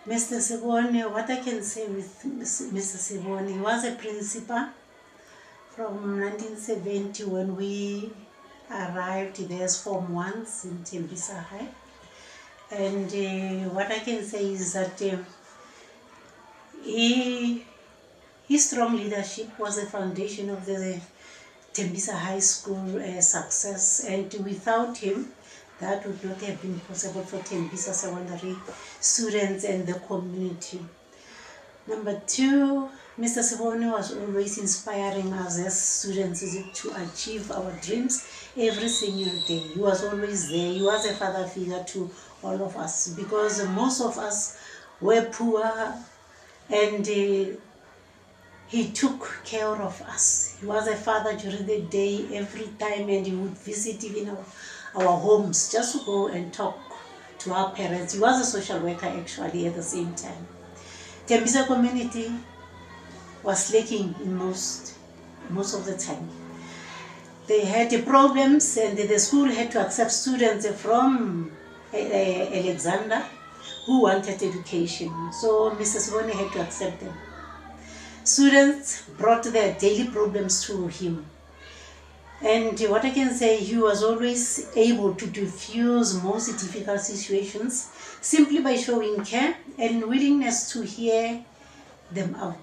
Mr. Seboni, what I can say with Mr. Seboni, he was a principal from 1970 when we arrived there as Form 1s in Tembisa High. And what I can say is that his strong leadership was the foundation of the Tembisa High School success, and without him, that would not have been possible for Tembisa secondary students and the community. Number two, Mr. Seboni was always inspiring us as students to achieve our dreams every single day. He was always there. He was a father figure to all of us because most of us were poor, and he took care of us. He was a father during the day every time, and he would visit even our homes just to go and talk to our parents. He was a social worker actually at the same time. Tembisa community was lacking in most of the time. They had problems, and the school had to accept students from Alexander who wanted education. So Mr. Seboni had to accept them. Students brought their daily problems to him. And what I can say, he was always able to diffuse most difficult situations simply by showing care and willingness to hear them out.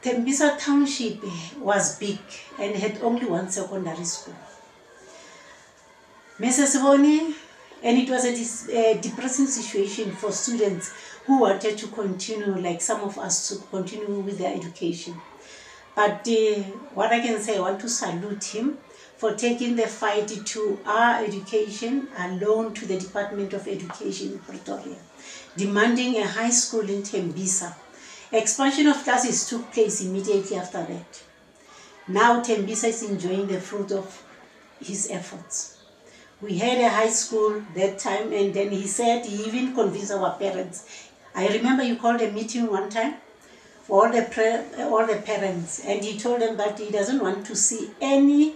Tembisa Township was big and had only one secondary school. Mr. Seboni, and it was a depressing situation for students who wanted to continue, like some of us, to continue with their education. But what I can say, I want to salute him for taking the fight to our education alone to the Department of Education in Pretoria, demanding a high school in Tembisa. Expansion of classes took place immediately after that. Now Tembisa is enjoying the fruit of his efforts. We had a high school that time, and then he said he even convinced our parents. I remember you called a meeting one time for all the parents, and he told them that he doesn't want to see any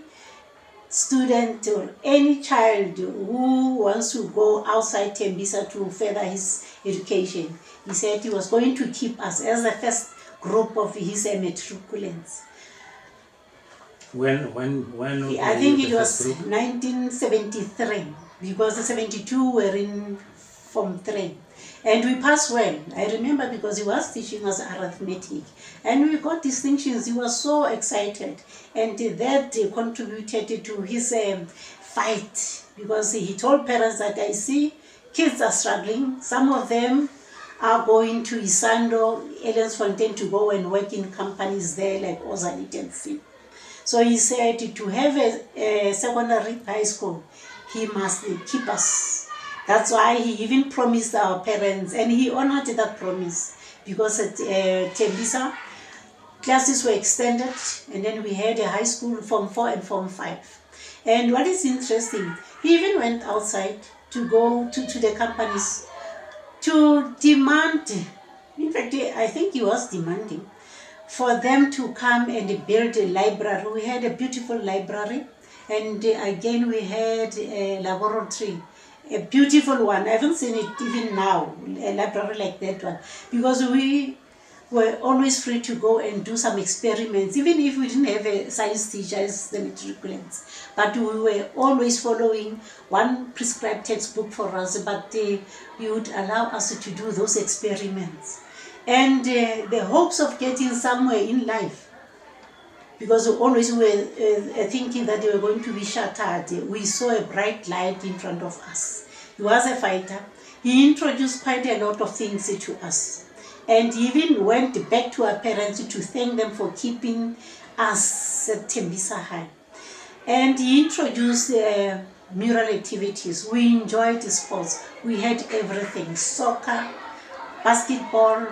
student or any child who wants to go outside Tembisa to further his education. He said he was going to keep us as the first group of his matriculants. When I think it was 1973, because the 72 were in Form 3. And we passed well. I remember because he was teaching us arithmetic. And we got distinctions. He was so excited. And that contributed to his fight. Because he told parents that I see kids are struggling. Some of them are going to Isando, Ellensfontein to go and work in companies there like Ozalit and C. So he said to have a secondary high school, he must keep us. That's why he even promised our parents, and he honored that promise, because at Tembisa, classes were extended, and then we had a high school Form 4 and Form 5. And what is interesting, he even went outside to go to the companies to demand, in fact, I think he was demanding, for them to come and build a library. We had a beautiful library, and again we had a laboratory, a beautiful one. I haven't seen it even now, a library like that one, because we were always free to go and do some experiments, even if we didn't have a science teacher as the matriculants. But we were always following one prescribed textbook for us, but you would allow us to do those experiments. And the hopes of getting somewhere in life, because we always were thinking that they were going to be shattered. We saw a bright light in front of us. He was a fighter. He introduced quite a lot of things to us. And he even went back to our parents to thank them for keeping us at Tembisa High. And he introduced mural activities. We enjoyed sports. We had everything, soccer, basketball,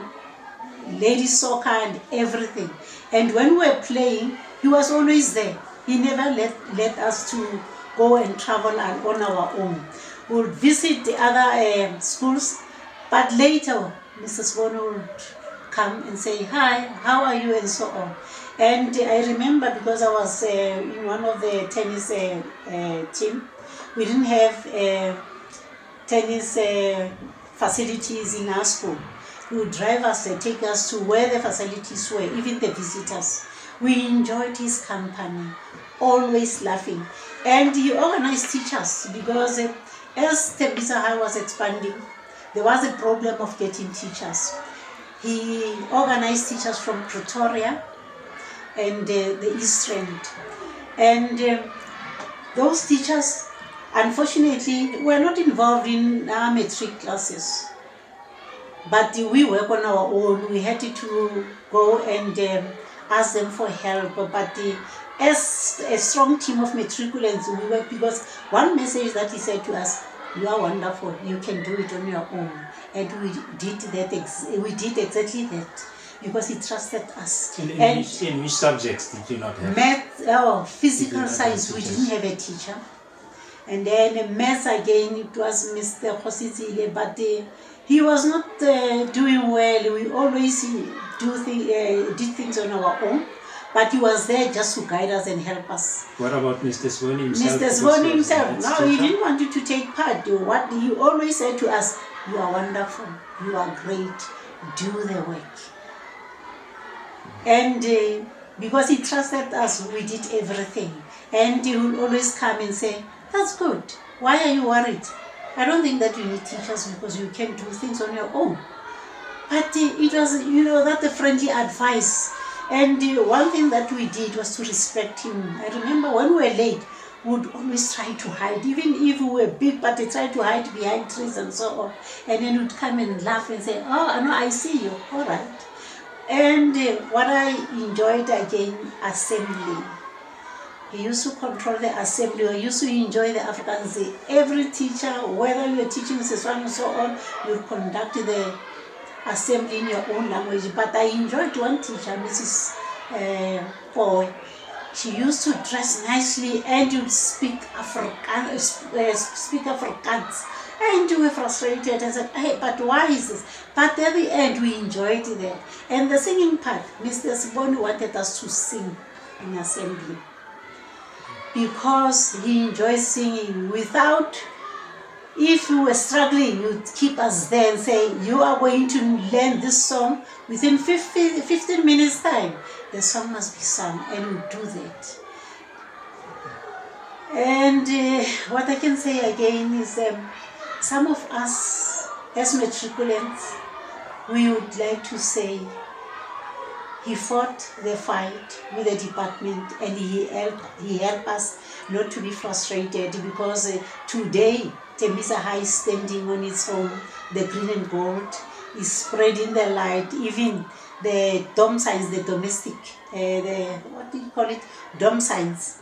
ladies soccer, and everything. And when we were playing, he was always there. He never let us to go and travel on our own. We would visit the other schools, but later Mr. Seboni would come and say, hi, how are you, and so on. And I remember, because I was in one of the tennis team, we didn't have tennis facilities in our school. He would drive us and take us to where the facilities were, even the visitors. We enjoyed his company, always laughing. And he organized teachers because as Tembisa High was expanding, there was a problem of getting teachers. He organized teachers from Pretoria and the East Rand. And those teachers, unfortunately, were not involved in our matric classes. But we work on our own. We had to go and ask them for help. But as a strong team of matriculants, we work because one message that he said to us, you are wonderful, you can do it on your own. And we did that. We did exactly that because he trusted us. In which subjects did you not have? Math, physical science, we didn't have a teacher. And then maths again, it was Mr Seboni, but he was not doing well. We always did things on our own, but he was there just to guide us and help us. What about Mr Seboni himself? Mr Seboni himself, no, he didn't want you to take part. What he always said to us, you are wonderful, you are great, do the work. And because he trusted us, we did everything. And he would always come and say, that's good, why are you worried? I don't think that you need teachers because you can do things on your own. But it was, that the friendly advice. And one thing that we did was to respect him. I remember when we were late, we would always try to hide, even if we were big, but they tried to hide behind trees and so on. And then we'd come and laugh and say, oh, no, I see you, all right. And what I enjoyed again, assembly. He used to control the assembly. We used to enjoy the Africans. Every teacher, whether you were teaching Seswati and so on, you conduct the assembly in your own language. But I enjoyed one teacher, Mrs Boy. She used to dress nicely and would speak Afrikaans. And you were frustrated and said, hey, but why is this? But at the end, we enjoyed it there. And the singing part, Mr Seboni wanted us to sing in assembly, because he enjoys singing. Without, if we were struggling, he would keep us there and say, you are going to learn this song within 15 minutes time. The song must be sung, and we do that. And what I can say again is some of us as matriculants, we would like to say he fought the fight with the department, and he helped us not to be frustrated, because today Tembisa High is standing on its own. The green and gold is spreading the light. Even the dome signs, the domestic, what do you call it? Dome signs.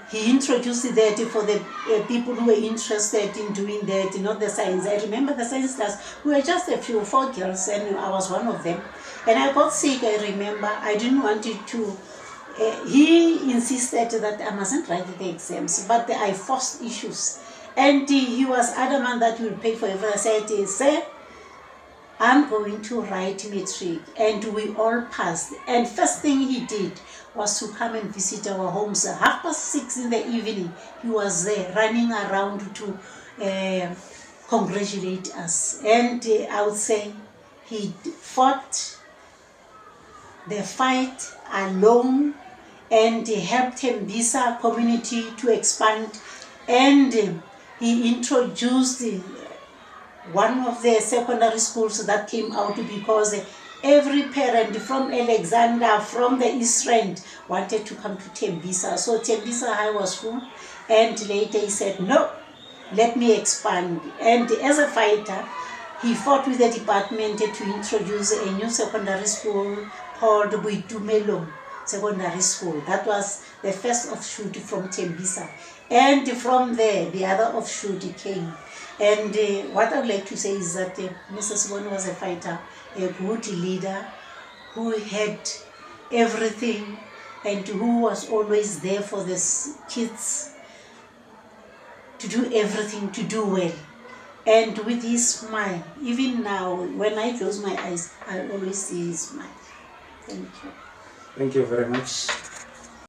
He introduced that for the people who were interested in doing that, not the science. I remember the science class, we were just a few, 4 girls, and I was one of them. And I got sick, I remember. I didn't want it to. He insisted that I mustn't write the exams, but I forced issues. And he was adamant that he would pay for everything. I said, sir, I'm going to write matric. And we all passed. And first thing he did was to come and visit our homes. 6:30 in the evening, he was there running around to congratulate us. And I would say he fought the fight alone, and he helped Tembisa community to expand. And he introduced one of the secondary schools that came out, because every parent from Alexander, from the East Rand, wanted to come to Tembisa. So Tembisa High was full, and later he said, no, let me expand. And as a fighter, he fought with the department to introduce a new secondary school called Buitumelong Secondary School. That was the first offshoot from Tembisa. And from there, the other offshoot came. And what I would like to say is that Mr Seboni was a fighter, a good leader, who had everything, and who was always there for the kids, to do everything, to do well. And with his smile, even now, when I close my eyes, I always see his smile. Thank you. Thank you very much.